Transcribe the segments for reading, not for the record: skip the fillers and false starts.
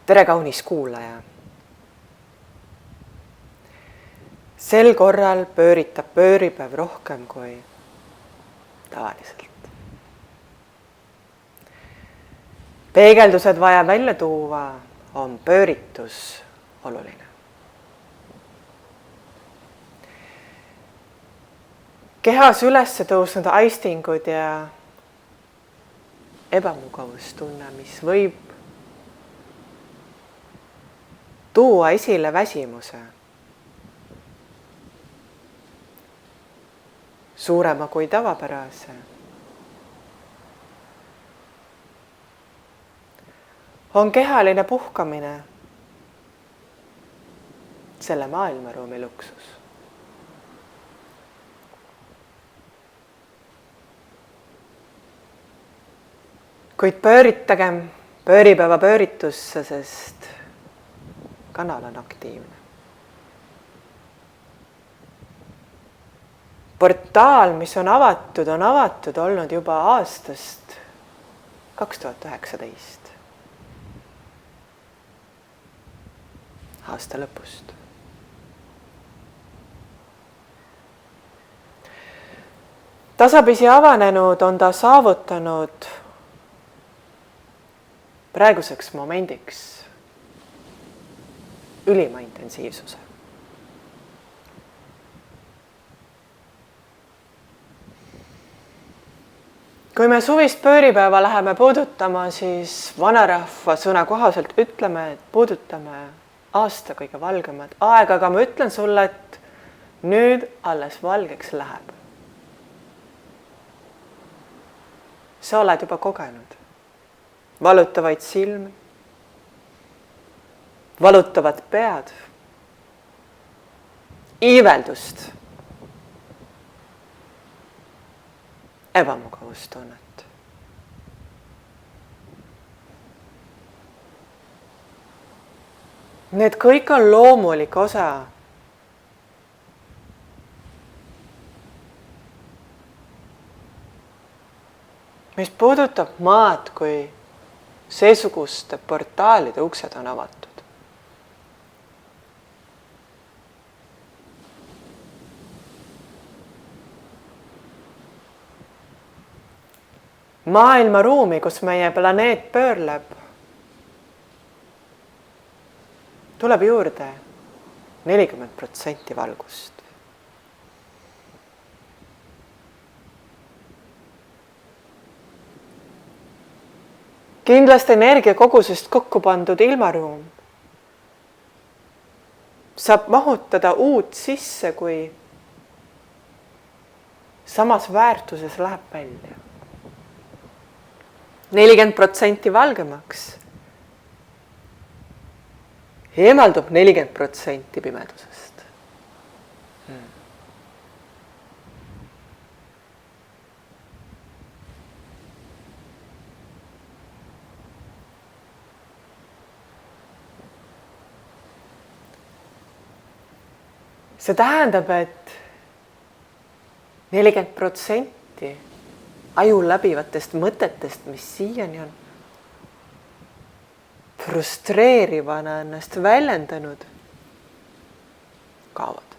tere, kaunis kuulaja! Sel korral pööritab pööripäev rohkem kui tavaliselt. Peegeldused vaja välja tuua, on pööritus oluline. Kehas üles tõusnud aistingud ja ebamugavustunne, mis võib tuua esile väsimuse, suurema kui tavapärase, on kehaline puhkamine selle maailmaruumi luksus. Kuid pööritagem pööripäeva pööritusse, sest kanal on aktiivne. Portaal, mis on avatud olnud juba aastast 2019. Aasta lõpust. Tasapisi avanenud on ta saavutanud praeguseks momendiks ülima intensiivsuse. Kui me suvist pööripäeva läheme puudutama, siis vanarahva sõna kohaselt ütleme, et puudutame aasta kõige valgemat aega, aga ma ütlen sulle, et nüüd alles valgeks läheb. Sa oled juba kogenud valutavaid silmi, valutavat pead, iiveldust, ebamugavustunnet. Need kõik on loomulik osa mis puudutab maad, kui seesuguste portaalide uksed on avatud. Maailmaruumi, kus meie planeet pöörleb, tuleb juurde 40% valgust. Kindlasti energiakogusest kokku pandud ilmaruum saab mahutada uut sisse, kui samas väärtuses läheb välja. 40% valgemaks eemaldub 40% pimedusest. See tähendab, et 40% aju läbivatest mõtetest, mis siiani on frustreerivana ennast väljendanud, kaovad.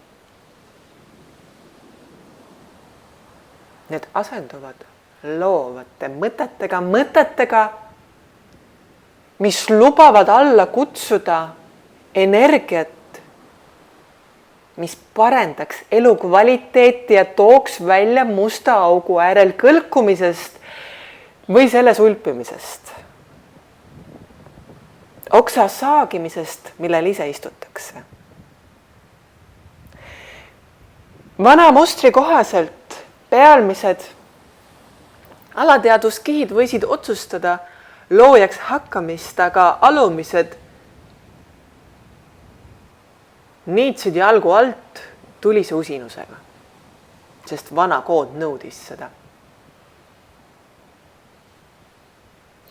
Need asenduvad loovate mõtetega, mis lubavad alla kutsuda energiat, mis parendaks elukvaliteeti ja tooks välja musta augu äärel kõlkumisest või selles ulpimisest. Oksa saagimisest, millel ise istutakse. Vana mustri kohaselt pealmised alateaduskihid võisid otsustada loojaks hakkamist, aga alumised niitsid jalgu alt tulise usinusega, sest vana kood nõudis seda.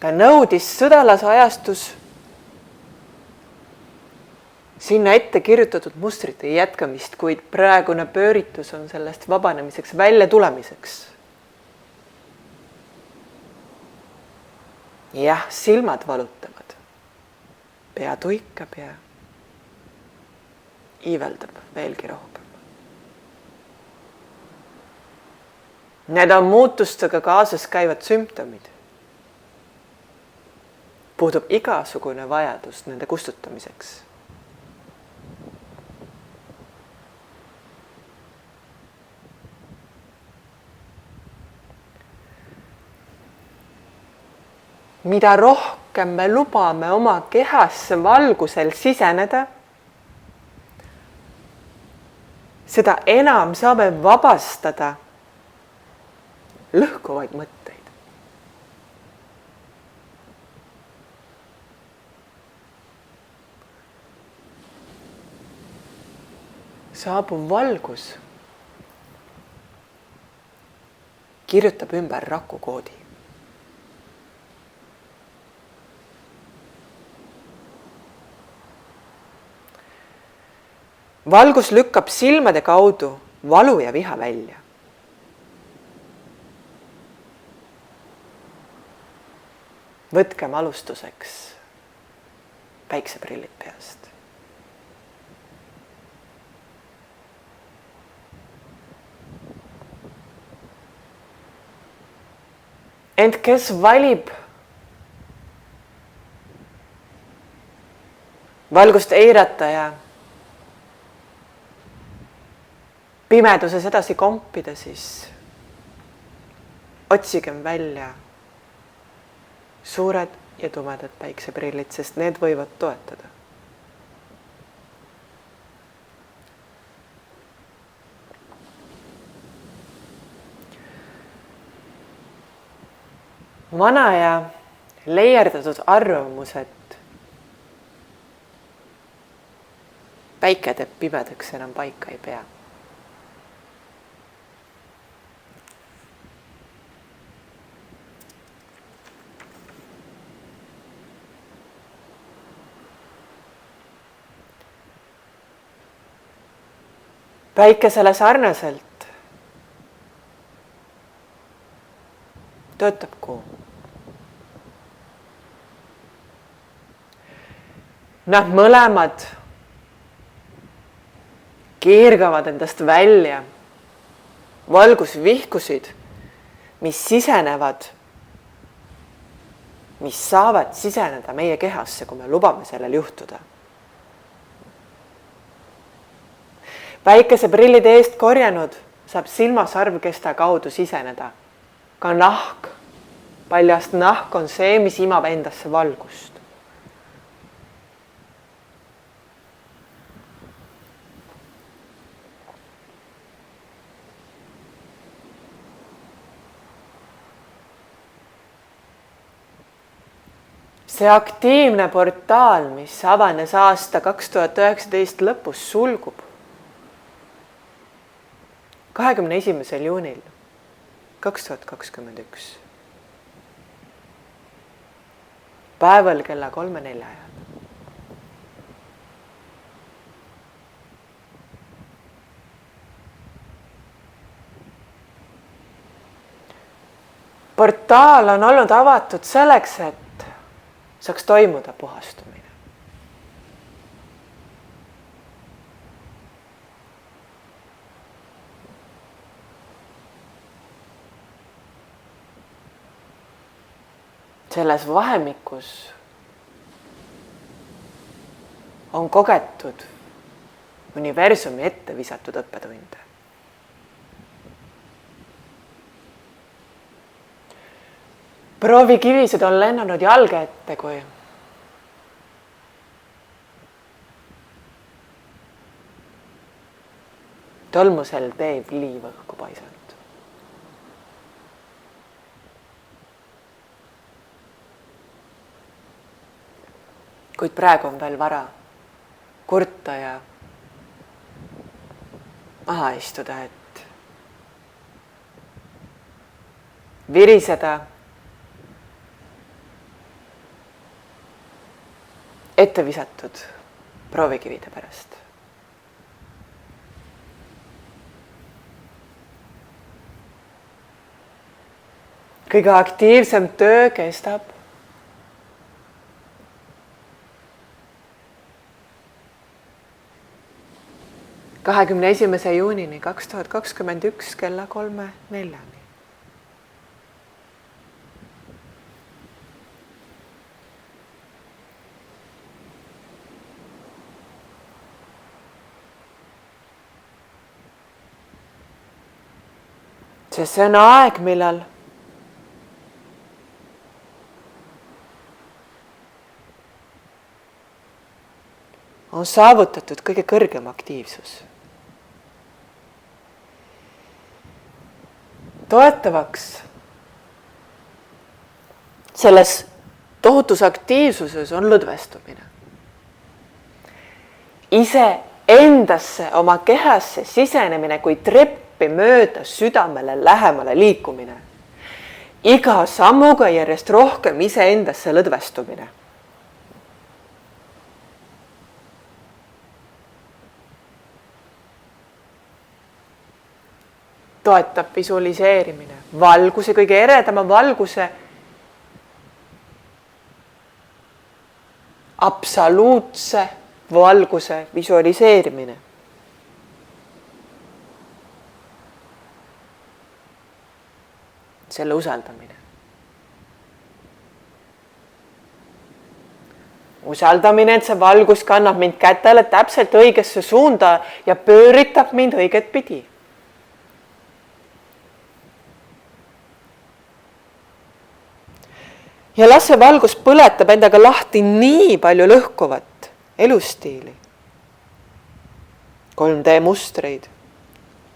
Ta nõudis sõdalase ajastus sinna ette kirjutatud mustrite jätkamist, kuid praegune pööritus on sellest vabanemiseks, välja tulemiseks. Jah, silmad valutavad. pea tuikab ja iiveldab veelgi rohkem. Need on muutustega kaasas käivad sümptomid. Puudub igasugune vajadus nende kustutamiseks. Mida rohkem me lubame oma kehasse valgusel siseneda, seda enam saame vabastada lõhkuvaid mõtteid. Saabuv valgus kirjutab ümber rakukoodi. Valgus lükkab silmade kaudu valu ja viha välja. Võtkem alustuseks päikseprillid peast. Ent kes valib valgust eirata ja pimeduses edasi kompida, siis otsigem välja suured ja tumedad päikseprillid, sest need võivad toetada. Vana ja leierdatud arvamus, et päike teeb pimedaks, enam paika ei pea. Päikesele sarnaselt töötab kuu. Nad mõlemad keergavad endast välja valgusvihkusid, mis sisenevad, mis saavad siseneda meie kehasse, kui me lubame sellel juhtuda. Päikeseprillide eest korjanud saab silmasarvkesta kaudu siseneda. Ka nahk, paljast nahk on see, mis imab endasse valgust. See aktiivne portaal, mis avanes aasta 2019 lõpus, sulgub 21. juunil 2021. Päeval kella 3:04 ajal. Portaal on olnud avatud selleks, et saaks toimuda puhastumine. Selles vahemikus on kogetud universumi ette visatud õppetunde. Proovikivised on lennanud jalge ette, kui tolmusel teeb liiv õhku paisanud. Kuid praegu on veel vara kurta ja maha istuda, et viriseda ette visatud proovikivide pärast. Kõige aktiivsem töö kestab 21. juunini 2021 kella 3-4. Sest see on aeg, millal on saavutatud kõige kõrgem aktiivsus. Toetavaks selles tohutus aktiivsuses on lõdvestumine. Ise endasse, oma kehasse sisenemine kui treppi mööda südamele lähemale liikumine. Iga sammuga järjest rohkem ise endasse lõdvestumine. Toetab visualiseerimine, valguse, kõige eredama valguse absoluutse valguse visualiseerimine. Selle usaldamine. Usaldamine, et see valgus kannab mind kätele täpselt õigesse suunda ja pööritab mind õiget pidi. Ja las see valgus põletab endaga lahti nii palju lõhkuvat elustiili, 3D mustreid,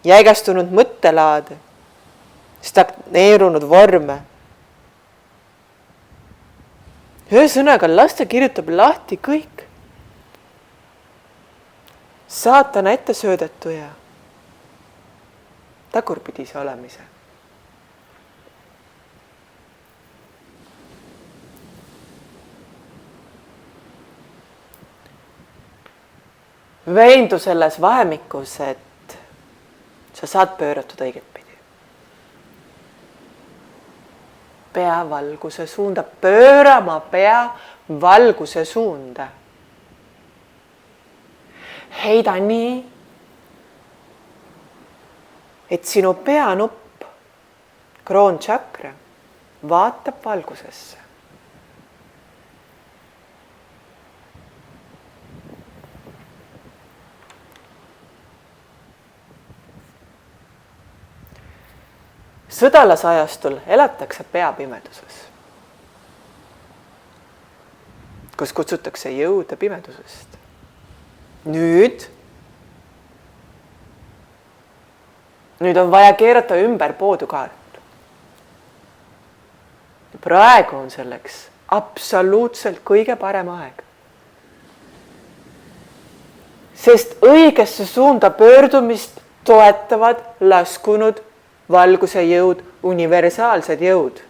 jäigastunud mõttelaade, stagneerunud vorme. Ühesõnaga, las ta kirjutab lahti kõik. Saatana ette söödetu ja tagurpidise olemise. Veendu selles vahemikus, et sa saad pööratud õiget pidi. Pea valguse suunda, pöörama pea valguse suunda. Heida nii, et sinu peanupp, kroonchakra, vaatab valgusesse. Sõdalasajastul elatakse peapimeduses, kus kutsutakse jõude pimedusest. Nüüd on vaja keerata ümber poodukaart. Praegu on selleks absoluutselt kõige parem aeg. Sest õigesse suunda pöördumist toetavad laskunud valguse jõud, universaalsed jõud.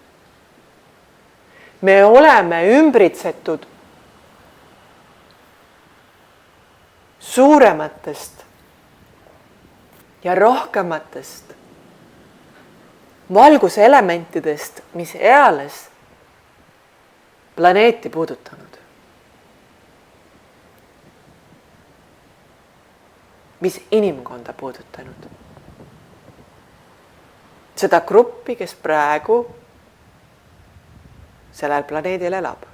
Me oleme ümbritsetud suurematest ja rohkematest valguse elementidest, mis eales planeeti puudutanud. Mis inimkonda puudutanud. Seda gruppi, kes praegu sellel planeedil elab.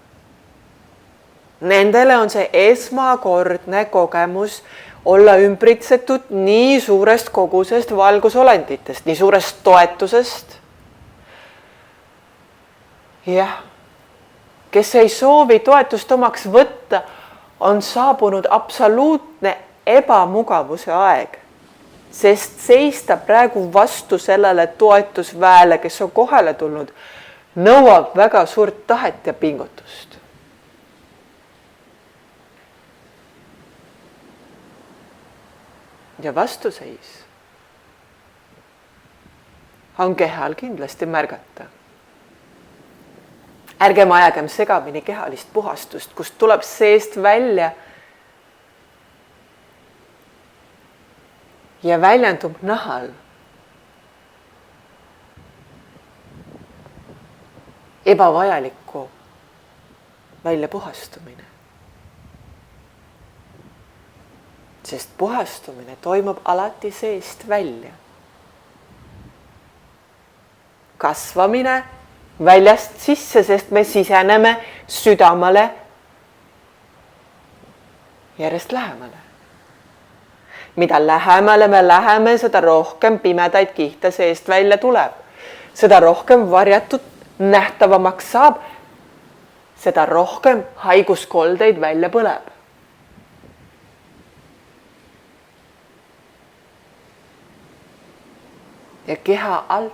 Nendele on see esmakordne kogemus olla ümbritsetud nii suurest kogusest valgusolenditest, nii suurest toetusest. Jah, kes ei soovi toetust omaks võtta, on saabunud absoluutne ebamugavuse aeg. Sest seista praegu vastu sellele toetusväele, kes on kohale tulnud, nõuab väga suurt tahet ja pingutust. Ja vastuseis on kehal kindlasti märgata. Ärgem ajagem segamini kehalist puhastust, kust tuleb seest välja ja väljendub nahal. Ebavajaliku väljapuhastumine. sest puhastumine toimub alati seest välja. Kasvamine väljast sisse, sest me siseneme südamele järjest lähemale. Mida lähemale me läheme, seda rohkem pimedaid kihte seest välja tuleb. Seda rohkem varjatud nähtavamaks saab, seda rohkem haiguskoldeid välja põleb. Ja keha alt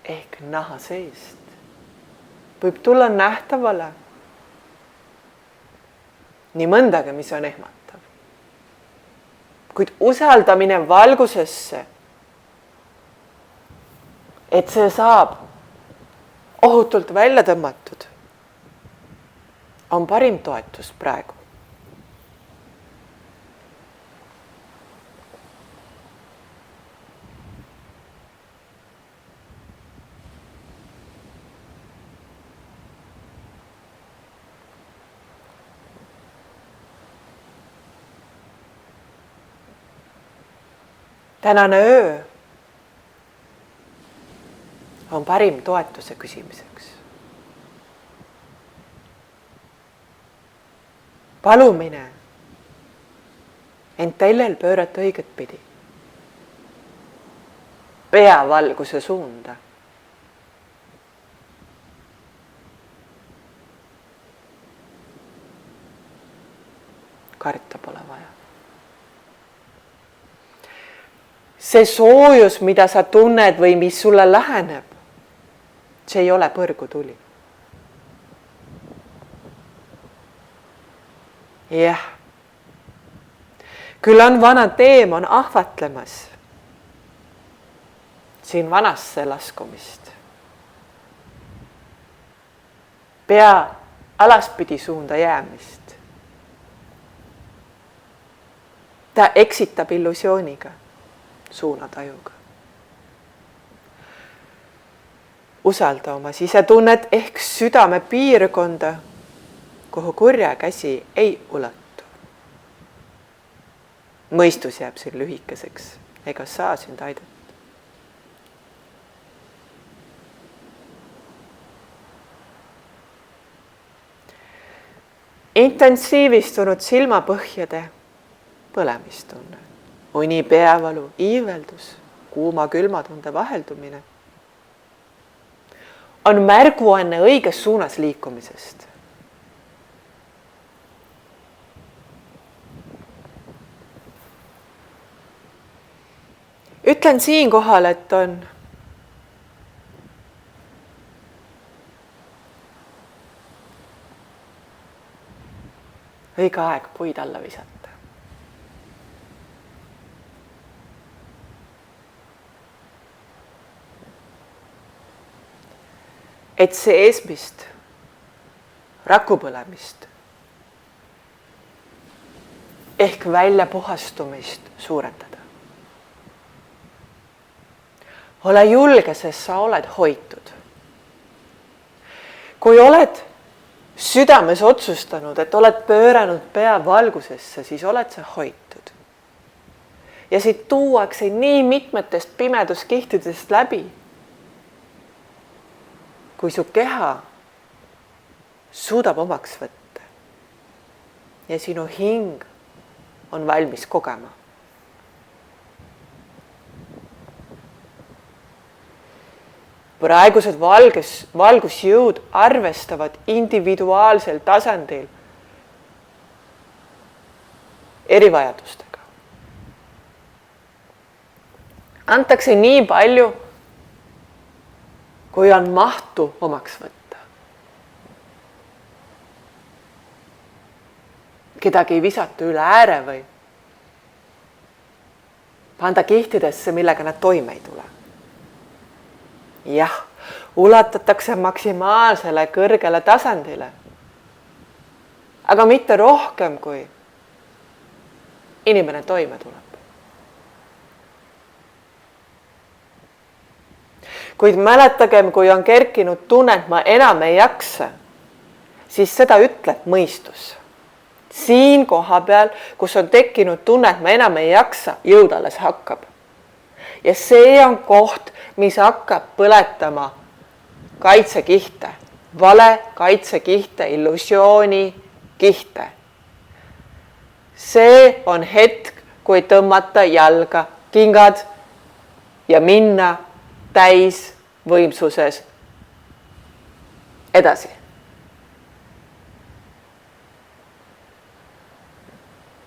ehk naha seest võib tulla nähtavale nii mõndagi, mis on ehmatav. Kuid usaldamine valgusesse, et see saab ohutult välja tõmmatud, on parim toetus praegu. Tänane öö on parim toetuse küsimiseks. Palumine ent teljel pöörata õiget pidi. Peavalguse suunda. Karta pole vaja. See soojus, mida sa tunned või mis sulle läheneb, see ei ole põrgutuli. Jah, küll on vana teemon ahvatlemas siin vanasse laskumist. Pea alaspidi suunda jäämist. Ta eksitab illusiooniga, suunatajuga. Usalda oma sisetunnet ehk südame piirkonda, kuhu kurja käsi ei ulatu. Mõistus jääb siin lühikeseks, ega saa sind aidata. Intensiivistunud silmapõhjade põlemistunne, uni peavalu, iiveldus, kuuma külmatunde vaheldumine on märguanne õiges suunas liikumisest. Ütlen siinkohal, et on õige aeg puid alla visata. Et seesmist rakupõlemist ehk väljapuhastumist suurendada. Ole julge, sest sa oled hoitud. Kui oled südames otsustanud, et oled pööranud pea valgusesse, siis oled sa hoitud. Ja siit tuuakse nii mitmetest pimeduskihtidest läbi, kui su keha suudab omaks võtta ja sinu hing on valmis kogema. Praegused valgusjõud arvestavad individuaalsel tasandil erivajadustega. Antakse nii palju, kui on mahtu omaks võtta. Kedagi ei visata üle ääre või panda kihtidesse, millega nad toime ei tule. Jah, ulatatakse maksimaalsele kõrgele tasandile, aga mitte rohkem, kui inimene toime tuleb. Kuid mäletagem, kui on kerkinud tunne, et ma enam ei jaksa, siis seda ütleb mõistus. Siin koha peal, kus on tekkinud tunne, et ma enam ei jaksa, jõud alles hakkab. Ja see on koht, mis hakkab põletama kaitsekihte, vale kaitsekihte, illusiooni kihte. See on hetk, kui tõmmata jalga kingad ja minna täis võimsuses edasi.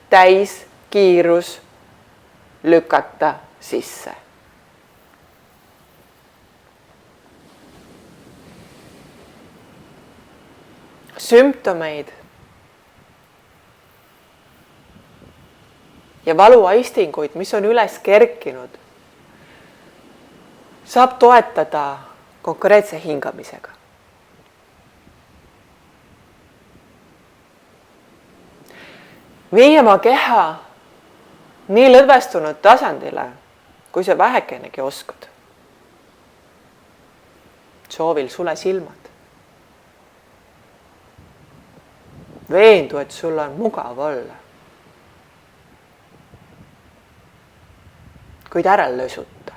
Täis kiirus lükata sisse. Sümptomeid ja valuaistinguid, mis on üles kerkinud, saab toetada konkreetse hingamisega. Vii oma keha nii lõdvestunud tasandile, kui sa vähekenegi oskad. Soovil sule silmad. Veendu, et sul on mugav olla. Kuid ära lösuta.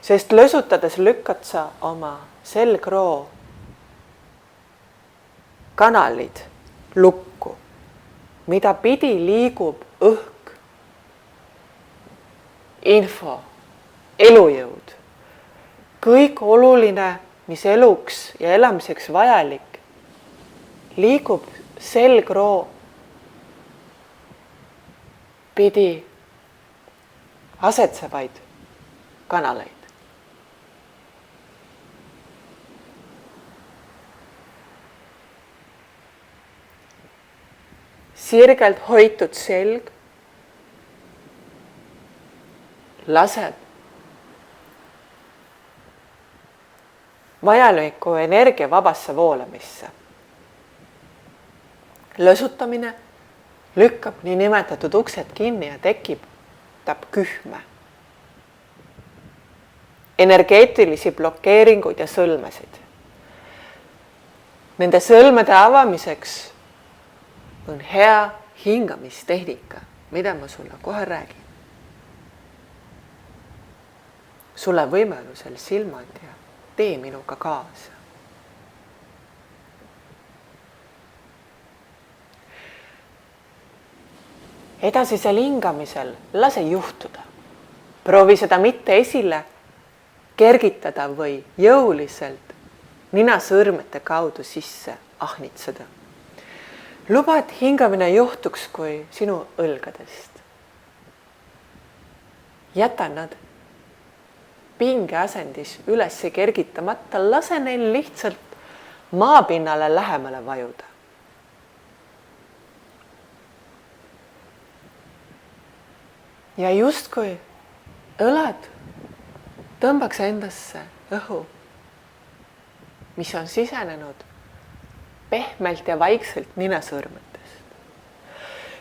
Sest lösutades lükkad sa oma selgroo kanalid lukku, mida pidi liigub õhk, info, elujõud. Kõik oluline, mis eluks ja elamiseks vajalik, liigub selgroo pidi asetsevaid kanaleid. Sirgelt hoitud selg laseb vajaliku energia vabasse voolamisse. Lösutamine lükkab nii nimetatud uksed kinni ja tekib kühme. Energeetilisi blokeeringuid ja sõlmesid. Nende sõlmede avamiseks on hea hingamistehnika, mida ma sulle kohe räägin. Sulle võimalusel silmad ja tee minuga kaasa. Edasisel hingamisel lase juhtuda. Proovi seda mitte esile kergitada või jõuliselt ninasõrmete kaudu sisse ahnitseda. Luba, et hingamine juhtuks kui sinu õlgadest. Jäta nad pingeasendis üles kergitamata, lase neil lihtsalt maapinnale lähemale vajuda. Ja justkui õlad tõmbaks endasse õhu, mis on sisenenud pehmelt ja vaikselt ninasõrmetest.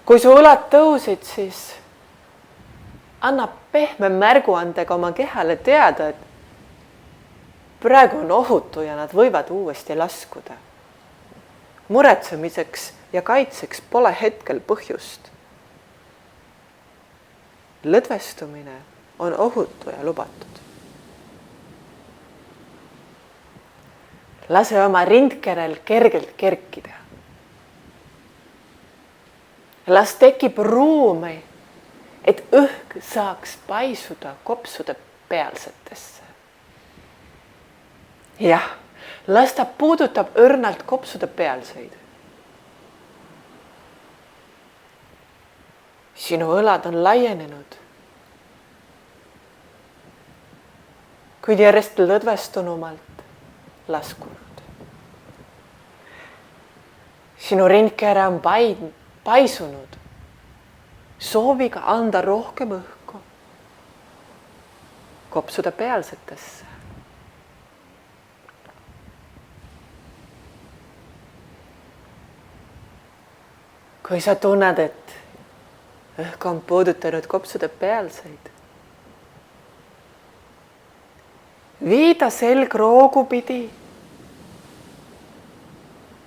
Kui su õlad tõusid, siis annab pehme märguandega oma kehale teada, et praegu on ohutu ja nad võivad uuesti laskuda. Muretsemiseks ja kaitseks pole hetkel põhjust. Lõdvestumine on ohutu ja lubatud. Lase oma rindkerel kergelt kerkida. Las tekib ruumi, et õhk saaks paisuda kopsude pealsetesse. Jah, las ta puudutab õrnalt kopsude pealseid. Sinu õlad on laienenud, kuid järjest lõdvestunumalt laskunud. Sinu rindkere on paisunud, sooviga anda rohkem õhku kopsude pealsetesse. Kui sa tunned, et õhk on puudutanud kopsude pealseid, viida selg roogu pidi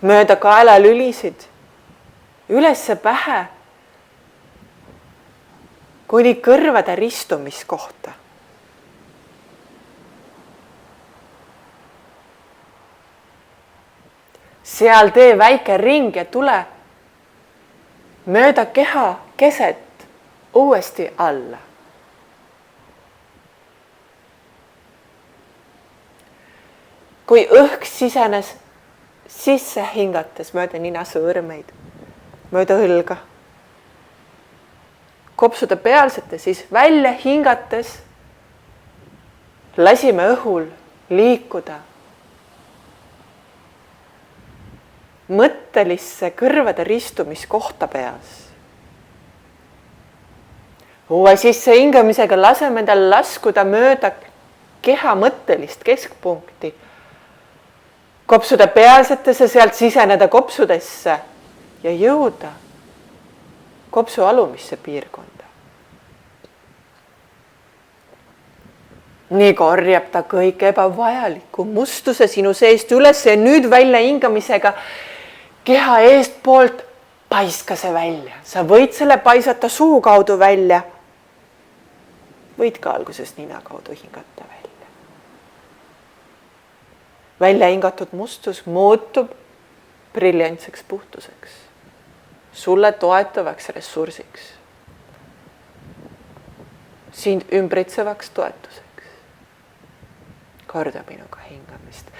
mööda kaelalülisid, ülesse pähe, kuni kõrvade ristumiskohta. Seal tee väike ring ja tule mööda keha keset uuesti alla. Kui õhk sisenes sisse hingates mööda ninasõõrmeid, mööda õlga, kopsude pealsete, siis välja hingates lasime õhul liikuda mõttelisse kõrvade ristumiskohta peas. Uue sisse hingamisega laseme endal laskuda mööda keha mõttelist keskpunkti, kopsude pealsetesse, sealt siseneda kopsudesse ja jõuda kopsu alumisse piirkonda. Nii korjab ta kõik ebavajaliku mustuse sinu seest üles ja nüüd välja hingamisega keha eestpoolt paiska see välja. Sa võid selle paisata suu kaudu välja. Võid ka alguses nina kaudu hingata välja. Välja hingatud mustus muutub briljantseks puhtuseks, sulle toetavaks ressursiks, sind ümbritsevaks toetuseks. Korda minuga hingamist.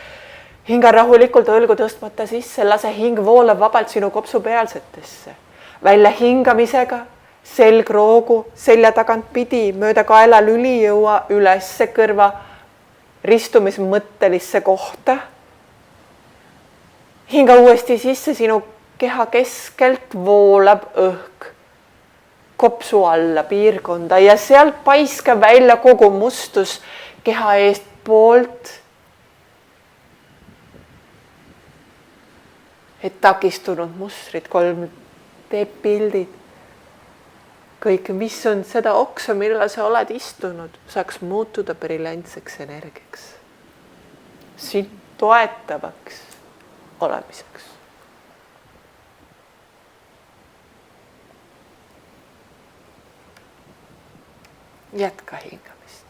Hinga rahulikult õlgu tõstmata sisse, lase hing voolab vabalt sinu kopsu pealsetesse. Välja hingamisega selgroogu selja tagant pidi mööda kaela lüli jõua ülesse kõrva ristumismõttelisse kohta. Hinga uuesti sisse, sinu keha keskelt voolab õhk kopsu alla piirkonda ja sealt paiska välja kogu mustus keha eest poolt, et takistunud mustrid, 3D pildid, kõik, mis on seda oksa, millal sa oled istunud, saaks muutuda briljantseks energiaks, sind toetavaks olemiseks. Jätka hingamist.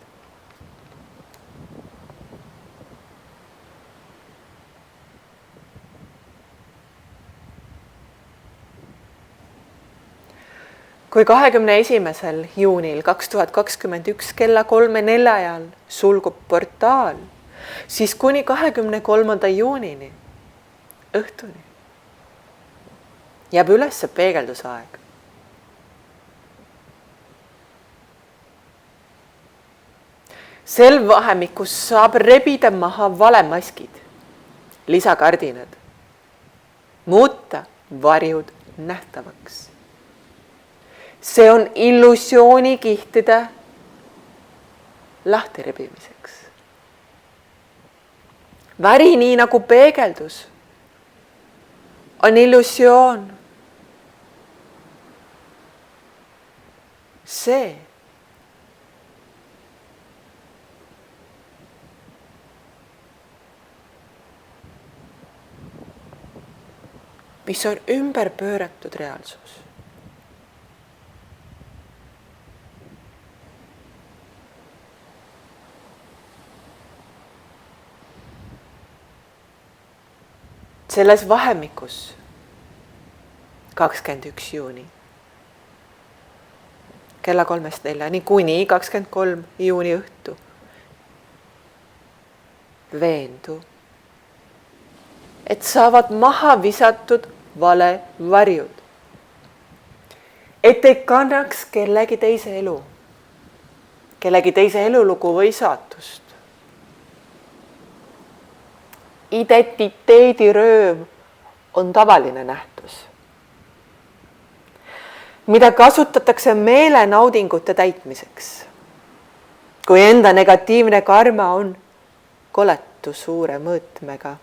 Kui 21. juunil 2021 kella 3:04 ajal sulgub portaal, siis kuni 23. juunini õhtuni jääb üles peegeldusaeg. Sel vahemikus saab rebida maha valemaskid, lisakardinad, muuta varjud nähtavaks. See on illusioonikihtide lahtirebimiseks. Väri nii nagu peegeldus on illusioon. See mis on ümber pööratud reaalsus. Selles vahemikus 21. juuni kella 3:04 kuni 23. juuni õhtu veendu, et saavad maha visatud vale varjud, et ei kannaks kellegi teise elu, kellegi teise elulugu või saatust. Identiteedirööv on tavaline nähtus, mida kasutatakse meelenaudingute täitmiseks, kui enda negatiivne karma on koletu suure mõõtmega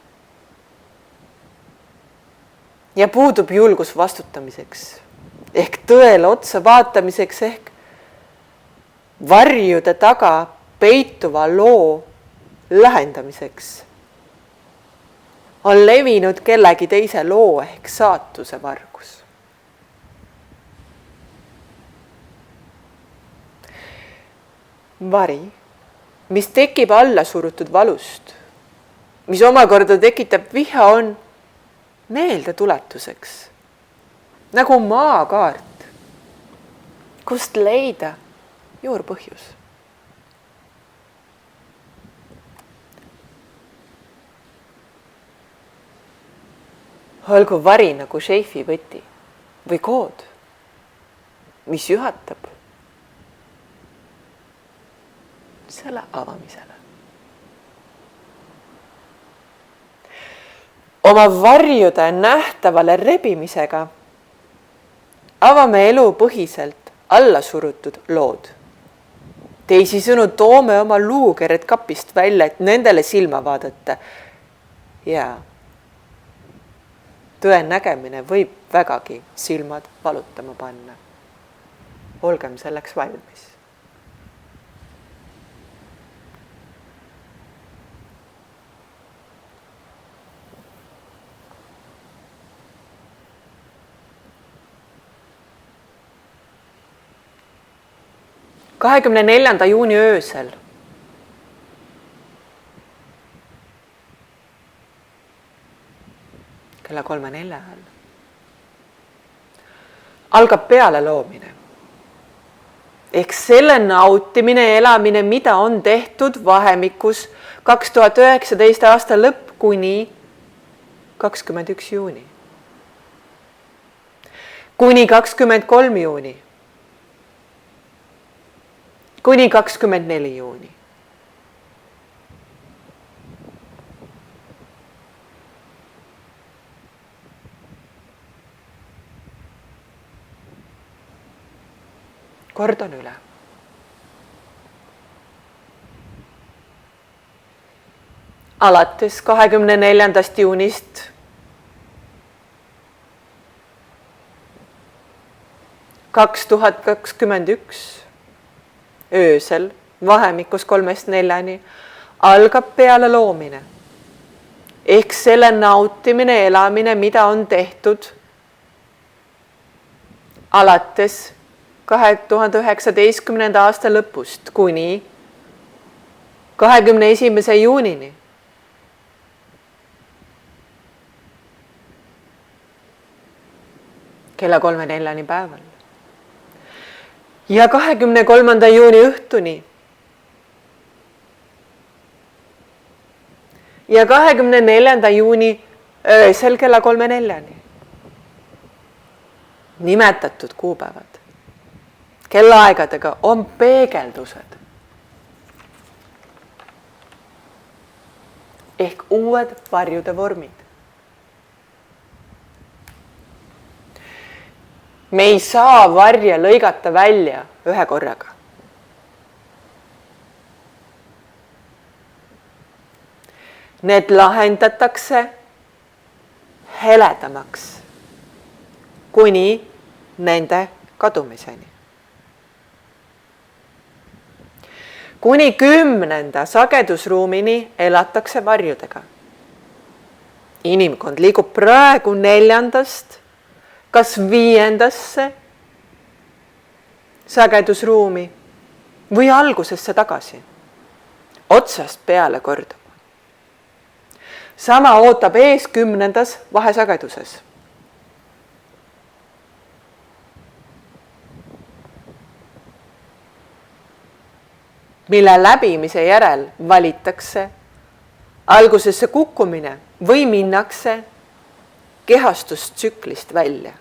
ja puudub julgus vastutamiseks ehk tõele otsa vaatamiseks ehk varjude taga peituva loo lahendamiseks. on levinud kellegi teise loo ehk saatuse vargus. Vari, mis tekib alla surutud valust, mis omakorda tekitab viha, on meeldetuletuseks, nagu maakaart, kust leida juurpõhjus. Olgu vari nagu šeifi võti või kood, mis juhatab selle avamisele. Oma varjude nähtavale rebimisega avame elupõhiselt alla surutud lood. Teisisõnu toome oma luukered kapist välja, et nendele silma vaadata. Ja tõe nägemine võib vägagi silmad valutama panna. Olgem selleks valmis. Kahekümne 4. juuni öösel kella 3:04 ajal algab peale loomine. Ehk selle nautimine ja elamine, mida on tehtud vahemikus 2019 aasta lõpp kuni 21 juuni. Kuni 23 juuni. Kuni 24 juuni. Kordan üle. Alates 24. juunist kaks 2021 öösel vahemikus 3-4 algab peale loomine. Ehk selle nautimine ja elamine, mida on tehtud alates 2019. aasta lõpust kuni 21. juunini. Kella 3-4 päeval. Ja 23. juuni õhtuni. Ja 24. juuni öösel kella 3-4. Nimetatud kuupäevad kellaaegadega on peegeldused. Ehk uued varjude vormid. Me ei saa varje lõigata välja ühe korraga. Need lahendatakse heledamaks kuni nende kadumiseni. Kuni 10. sagedusruumini elatakse varjudega. Inimkond liigub praegu 4. kas 5. sagedusruumi või algusesse tagasi. Otsast peale korduma. Sama ootab ees 10. vahesageduses. Mille läbimise järel valitakse algusesse kukkumine või minnakse kehastustsüklist välja,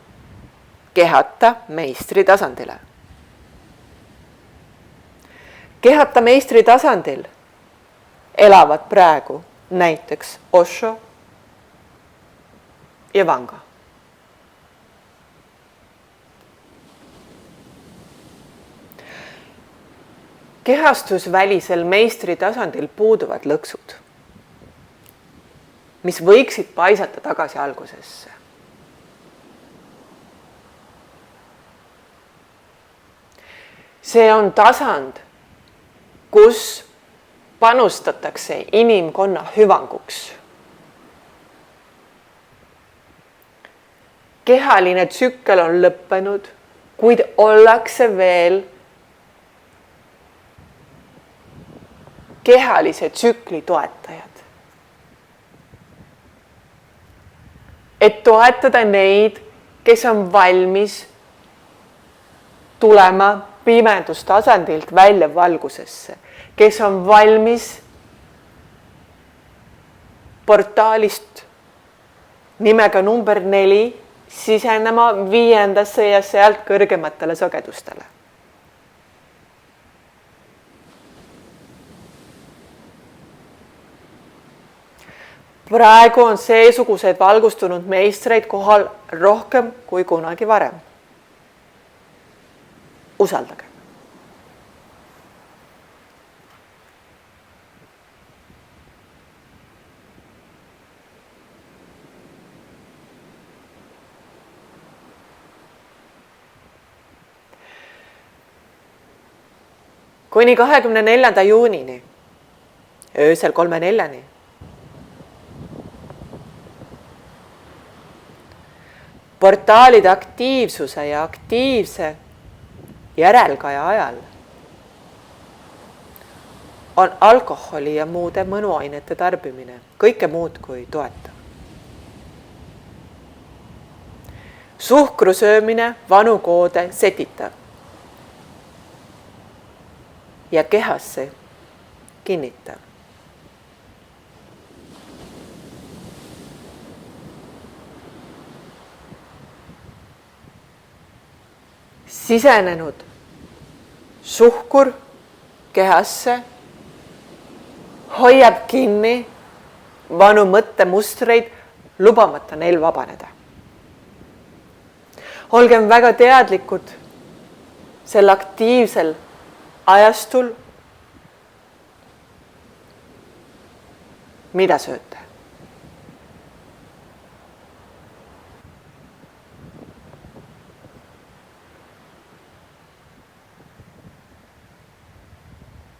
kehata meistri tasandile. Kehata meistri tasandil elavad praegu näiteks Osho ja Vanga. Kehastusvälisel meistri tasandil puuduvad lõksud, mis võiksid paisata tagasi algusesse. See on tasand, kus panustatakse inimkonna hüvanguks. kehaline tsükkel on lõppenud, kuid ollakse veel kehalise tsükli toetajad. Et toetada neid, kes on valmis tulema pimedustasandilt välja valgusesse, kes on valmis portaalist nimega number 4 sisenema 5. ja sealt kõrgematele sagedustele. Praegu on seesugused valgustunud meistreid kohal rohkem kui kunagi varem. Usaldage. Kuni 24. juunini, öösel 3-4. Portaalide aktiivsuse ja aktiivse järelkaja ajal on alkoholi ja muude mõnuainete tarbimine kõike muud kui toetav. Suhkru söömine vanu koode setitav ja kehasse kinnitav. Sisenenud suhkur kehasse hoiab kinni vanu mõttemustreid, lubamata neil vabaneda. Olgem väga teadlikud sel aktiivsel ajastul, mida sööte.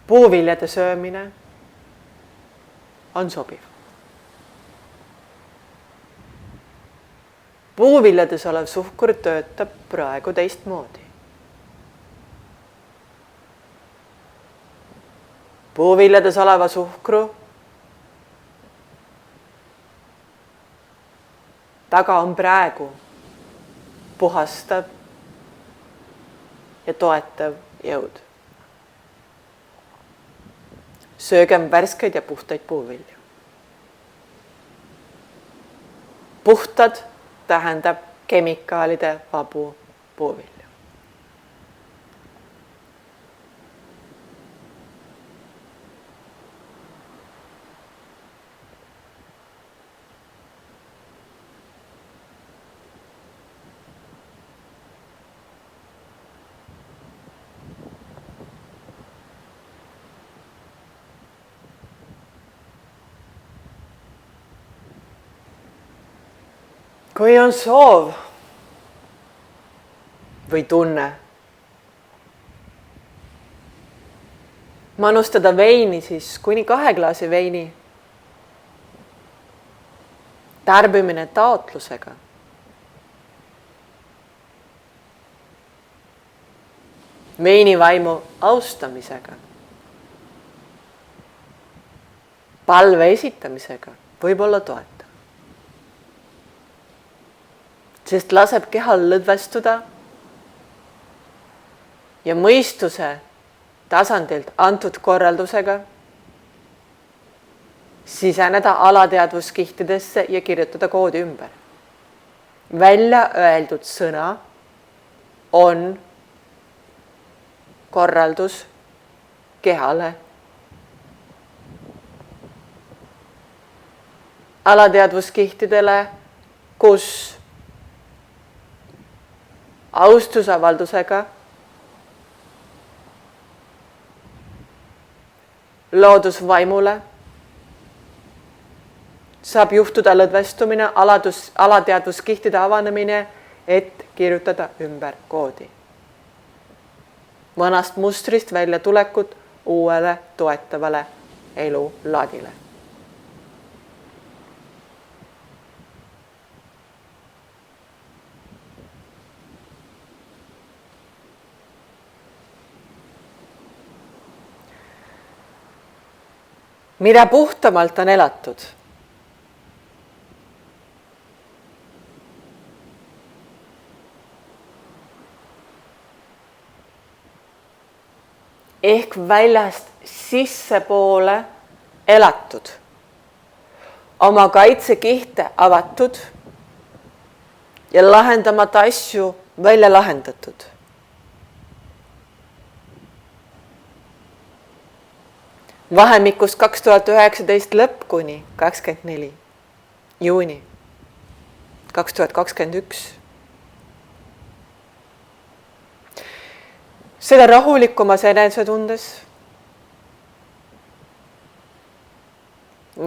Puuviljade söömine on sobiv. Puuviljades olev suhkur töötab praegu teistmoodi. Puuviljades oleva suhkru taga on praegu puhastav ja toetav jõud. Söögem värskeid ja puhtaid puuvilju. Puhtad tähendab kemikaalide vabu puuvilju. Kui on soov või tunne manustada veini, siis kuni 2 klaasi veini tarbimine taotlusega veinivaimu austamisega, palve esitamisega võib olla toetav. Sest laseb kehal lõdvestuda ja mõistuse tasandilt antud korraldusega siseneda alateadvuskihtidesse ja kirjutada koodi ümber. Välja öeldud sõna on korraldus kehale. Alateadvuskihtidele, kus austusavaldusega loodusvaimule saab juhtuda lõdvestumine, alateadvuskihtide avanemine, et kirjutada ümber koodi. Vanast mustrist välja tulekut uuele toetavale elulaadile. mida puhtamalt on elatud, ehk väljast sissepoole elatud, oma kaitsekihte avatud ja lahendamata asju välja lahendatud. Vahemikus 2019 lõpp kuni 24 juuni 2021. Seda rahulikumas enesetundes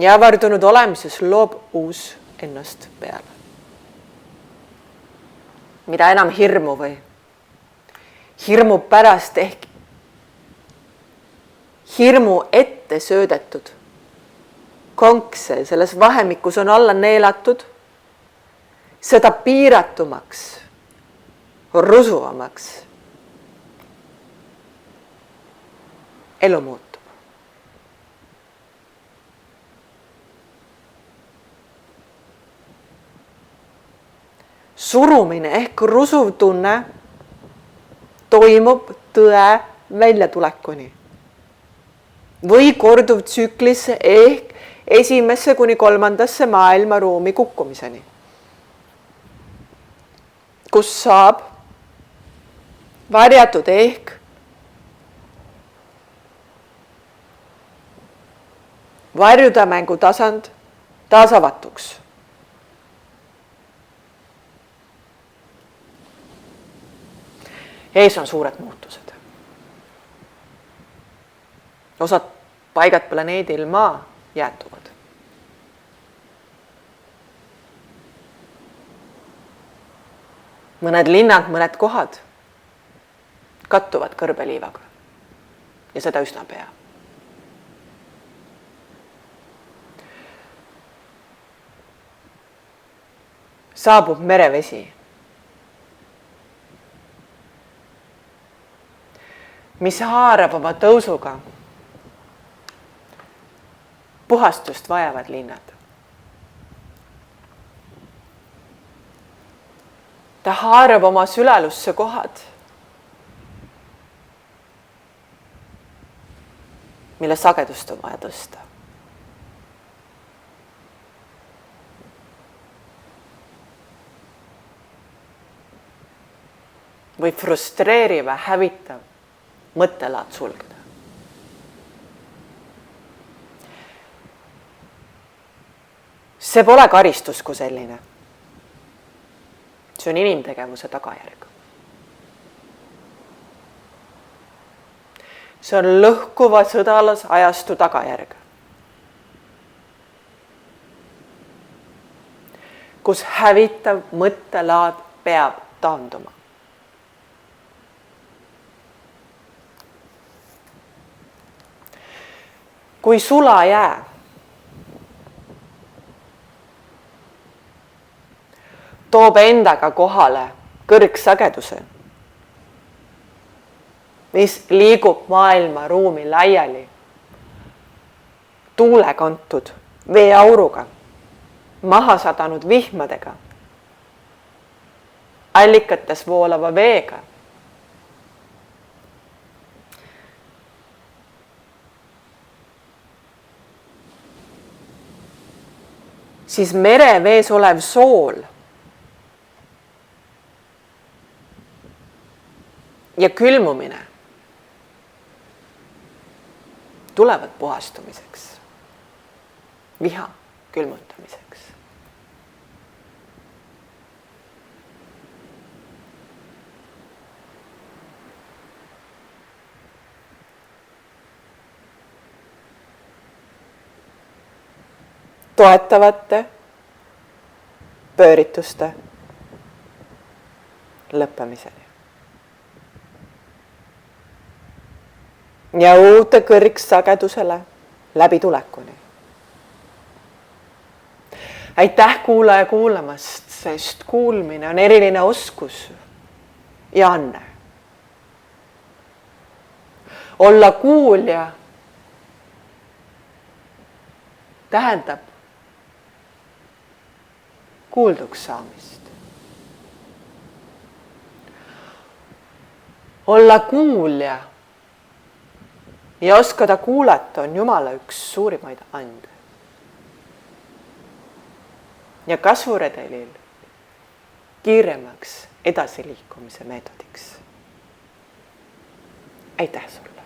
ja avardunud olemises loob uus ennast peale. Mida enam hirmu või hirmu pärast ehk hirmu ette söödetud konkse selles vahemikus on alla neelatud, seda piiratumaks, rusuvamaks elu muutub. Surumine ehk rusuv tunne toimub tõe väljatulekuni või korduvtsüklisse ehk esimesse kuni kolmandasse maailmaruumi kukkumiseni, kus saab varjatud ehk varjudamängu tasand taas avatuks. Ees on suured muutused. Osad paigad planeedil Maa jäätuvad. Mõned linnad, mõned kohad kattuvad kõrbeliivaga ja seda üsna pea. Saabub merevesi, mis haarab oma tõusuga puhastust vajavad linnad. Ta haarab oma sülelusse kohad, mille sagedust on vaja tõsta. Või frustreeriva, hävitav mõttelaad sulgeda. See pole karistus kui selline. See on inimtegevuse tagajärg. See on lõhkuva sõdalas ajastu tagajärg, kus hävitav mõttelaad peab taanduma. Kui sulajää toob endaga kohale kõrgsageduse, mis liigub maailma ruumi laiali tuule kantud veeauruga, maha sadanud vihmadega, allikates voolava veega, siis merevees olev sool ja külmumine tulevad puhastumiseks, viha külmutamiseks. Toetavate pöörituste lõppemiseni. Ja uute kõrgsagedusele läbitulekuni. Aitäh kuulaja kuulamast, sest kuulmine on eriline oskus ja anne. Olla kuulja tähendab kuulduks saamist. Olla kuulja ja oskada kuulata on Jumala üks suurimaid ande. Ja kasvuredelil kiiremaks edasiliikumise meetodiks. Aitäh sulle!